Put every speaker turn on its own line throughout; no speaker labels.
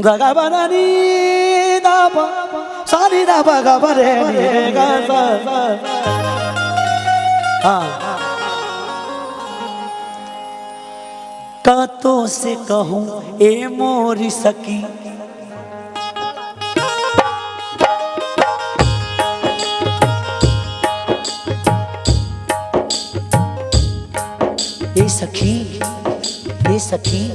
दगा बनानी दाबा सारी दाबा गा बरे गा सा हाँ कातों से कहूं ए मोरी सकी ए सखी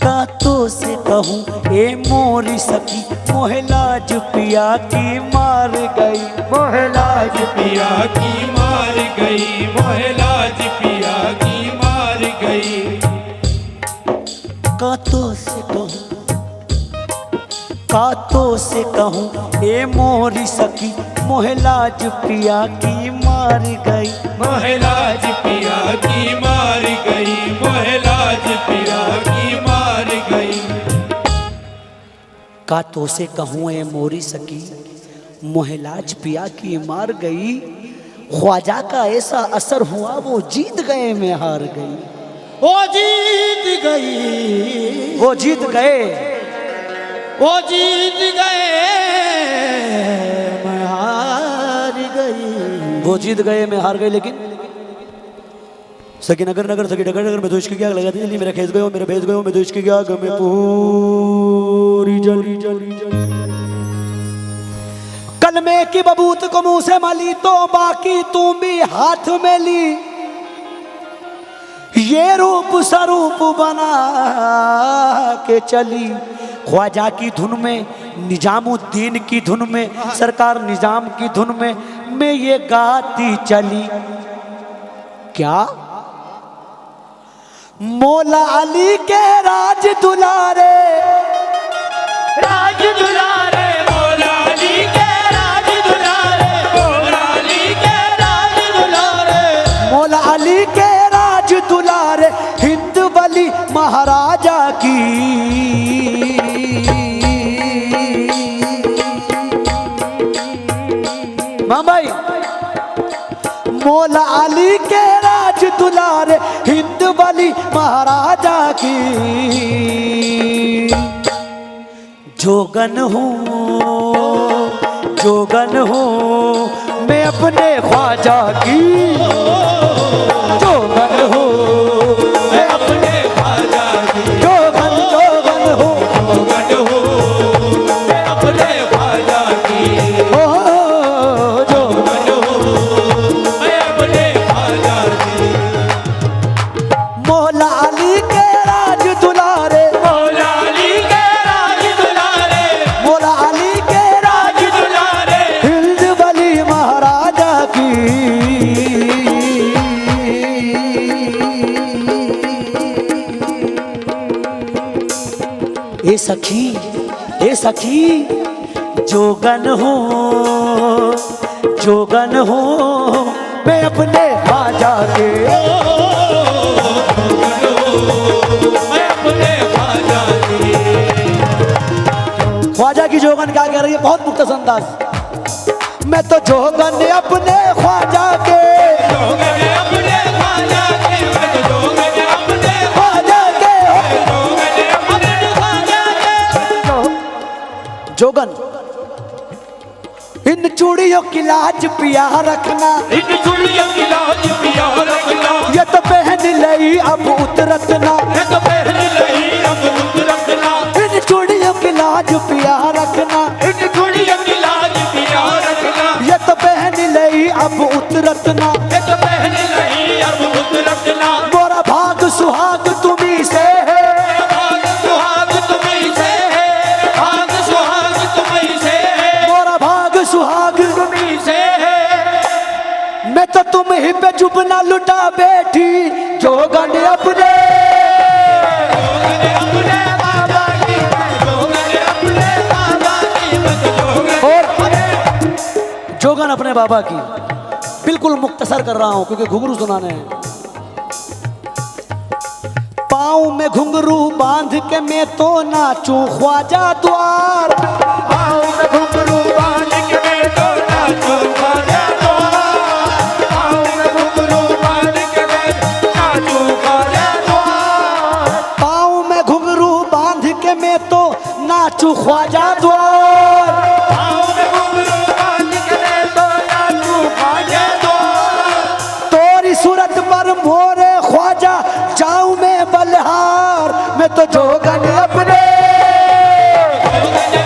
कातों से कहूं ए मोरी सखी मोहलाज पिया की मार गई
मोहलाज पिया की मार गई मोहलाज पिया की मार गई
कातों से कहूं ए मोरी सखी मोहलाज पिया की मार गई
मोहलाज पिया की मार गई मोहलाज पिया की मार गई
कातों से कहूं ए मोरी सखी मोहलाज पिया की मार गई ख्वाजा का ऐसा असर हुआ वो जीत गए मैं हार गई
वो जीत गए
वो जीत गए
मैं हार गई
वो जीत गए मैं हार गई लेकिन सकी नगर नगर सकी डगर डगर मैं तो इसकी क्या लगा दी जल्दी मेरा खेस गए मेरा भेज गए मैं तो इसकी क्या मैं पूरी जली कलमे की बबूत को मुंह से मली तो बाकी तुम भी हाथ में ली ये रूप स्वरूप बना के चली ख्वाजा की धुन में निजामुद्दीन की धुन में सरकार निजाम की धुन में मैं ये गाती चली क्या मौला अली के राज दुलारे
मौला अली के राज दुलारे मौला अली के राज दुलारे
मौला अली के राज दुलारे हिंद वली महाराजा की भाई मौला अली के राज दुलारे हिंद वली महाराजा की जोगन हूँ मैं अपने ख्वाजा की जोगन हूँ
मैं अपने ख्वाजा की
जोगन हूँ
मैं अपने ख्वाजा की
जोगन
मैं अपने ख्वाजा की
मौला अली के राज दुलारे
मौला अली के राज दुलारे
मौला अली के राज
दुलारे
हिंद वली महाराजा की ए सखी जोगन हूँ मैं अपने ख्वाजा के
मैं अपने ख्वाजा की
ख्वाजा की जोगन क्या कह रही है बहुत मुख्तसर अंदाज मैं तो जोगन अपने ख्वाजा के
जोगन अपने ख्वाजा के मैं तो जोगन अपने
ख्वाजा के
जोगन अपने ख्वाजा के
जोगन इन चूड़ियों की लाज पिया रखना
इन चूड़ियों की लाज पिया रखना
ये तो पहन लई अब उतरतना
ये तो पहन लई अब उतरतना
इन चूड़ियों की लाज पिया रखना
इन चूड़ियों की लाज पिया रखना
ये तो पहन लई अब उतरतना
ये तो पहन लई अब उतरतना
मोरा भाग सुहाग तुम्ही से है
भाग सुहाग तुम्हीं से है भाग सुहाग तुम्हीं से है
मोरा भाग सुहाग
तुम्हीं से है
मैं तो तुम ही पे जुबना लुटा बैठी जोगन अपने
जोगन अपने बाबा की जोगन अपने बाबा की मैं तो
और जोगन अपने बाबा की बिल्कुल मुख्तसर कर रहा हूं क्योंकि घुंघरू सुनाने हैं पाँव में घुंघरू बांध के मैं तो नाचूं ख्वाजा द्वार
पाँव में घुंघरू बांध के मैं तो नाचूं ख्वाजा द्वार पाँव में घुंघरू बांध के मैं नाचूं ख्वाजा द्वार
पाँव में घुंघरू तो जोगन अपने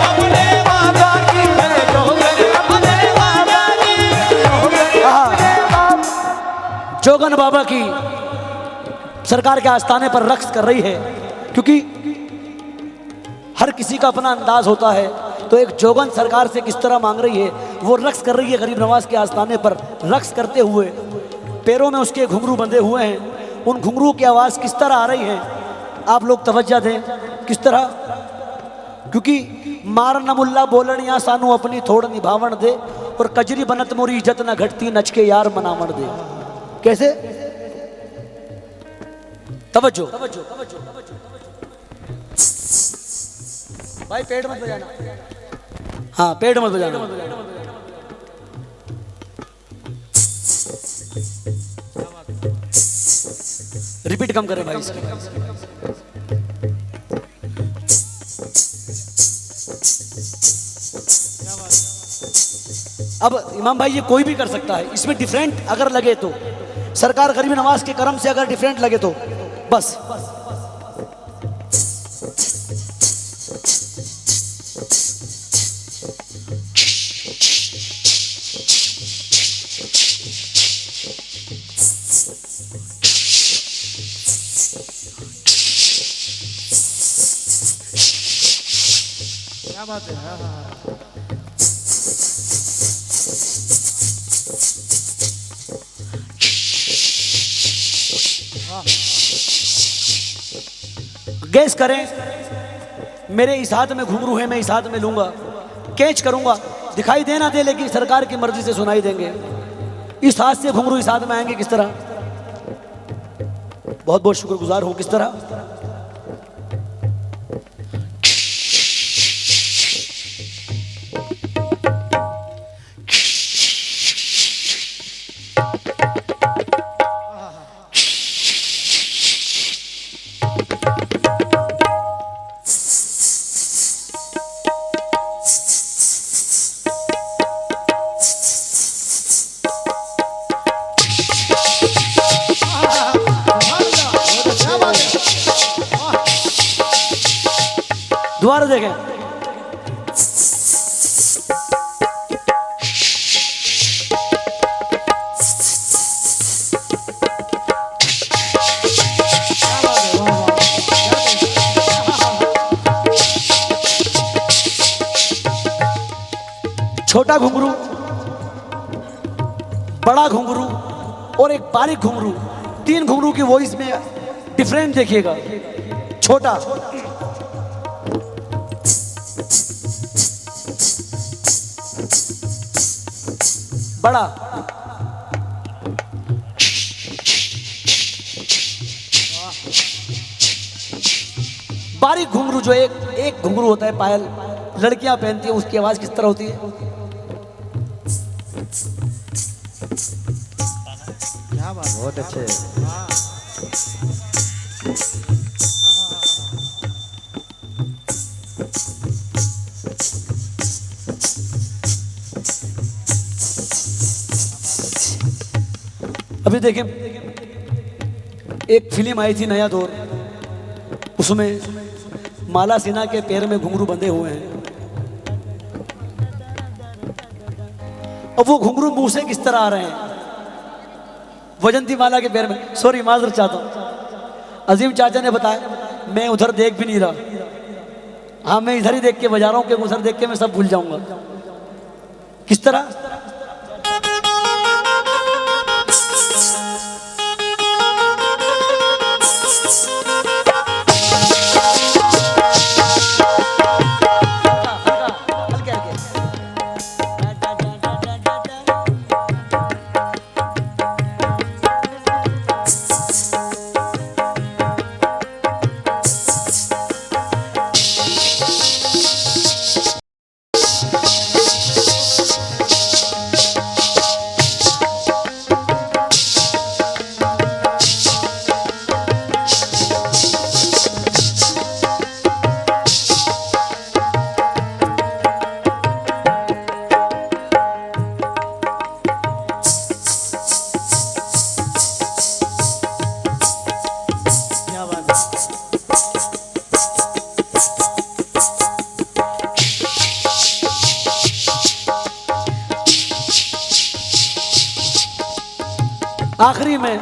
अपने बाबा की है, जोगन अपने बाबा की,
जोगन बाबा की सरकार के आस्थाने पर रक्स कर रही है, क्योंकि हर किसी का अपना अंदाज होता है। तो एक जोगन सरकार से किस तरह मांग रही है, वो रक्स कर रही है गरीब नवाज के आस्थाने पर। रक्स करते हुए पैरों में उसके घुंघरू बंधे हुए हैं, उन घुंघरू की आवाज़ किस तरह आ रही है, आप लोग तवज्जो दें किस तरह। क्योंकि मार न मुल्ला बोलनिया सानू अपनी थोड़ निभावण दे, और कजरी बनत मोरी इज्जत न घटती नच के यार मनावण दे। कैसे? तवज्जो भाई, पेड़ मत बजाना। हाँ, पेड़ मत बजाना। रिपीट कम करें भाई इसकी। अब इमाम भाई ये कोई भी कर सकता है, इसमें डिफरेंट अगर लगे तो, सरकार गरीब नवाज के करम से अगर डिफरेंट लगे तो बस।
क्या बात है। हाँ हाँ
गैस करें, मेरे इस हाथ में घुंघरू है, मैं इस हाथ में लूंगा, कैच करूंगा, दिखाई देना दे, लेकिन सरकार की मर्जी से सुनाई देंगे। इस हाथ से घुंघरू इस हाथ में आएंगे, किस तरह? बहुत बहुत शुक्रगुजार हूं। किस तरह? दोबारा देखें। छोटा घुंघरू, बड़ा घुंघरू और एक बारीक घुंघरू, तीन घुंघरू की वॉइस में डिफरेंट देखिएगा। छोटा, बड़ा, बारीक घुंघरू जो एक घुंघरू होता है, पायल लड़कियां पहनती है, उसकी आवाज किस तरह होती है?
क्या बात।
बहुत अच्छे।
अभी देखें, एक फिल्म आई थी नया दौर, उसमें माला सिन्हा के पैर में घुंघरू बंधे हुए हैं। अब वो घुंघरू मुंह से किस तरह आ रहे हैं? वजंती माला के पैर में, सॉरी माजर चाहता हूं, अजीम चाचा ने बताया, मैं उधर देख भी नहीं रहा। हाँ, मैं इधर ही देख के बजा रहा हूं, क्योंकि उधर देख के मैं सब भूल जाऊंगा। किस तरह? आखिरी में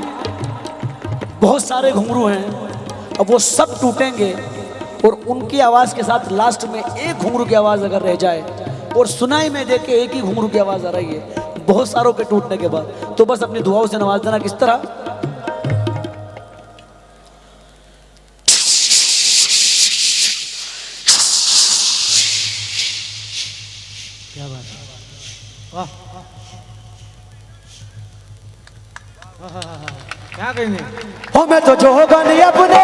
बहुत सारे घुंघरू हैं, अब वो सब टूटेंगे और उनकी आवाज़ के साथ लास्ट में एक घुंघरू की आवाज़ अगर रह जाए और सुनाई में देख के एक ही घुंघरू की आवाज़ आ रही है बहुत सारों के टूटने के बाद, तो बस अपनी दुआओं से नवाज देना। किस तरह?
क्या बात है, वाह क्या कहेंगे?
मैं तो जो होगा नहीं अपने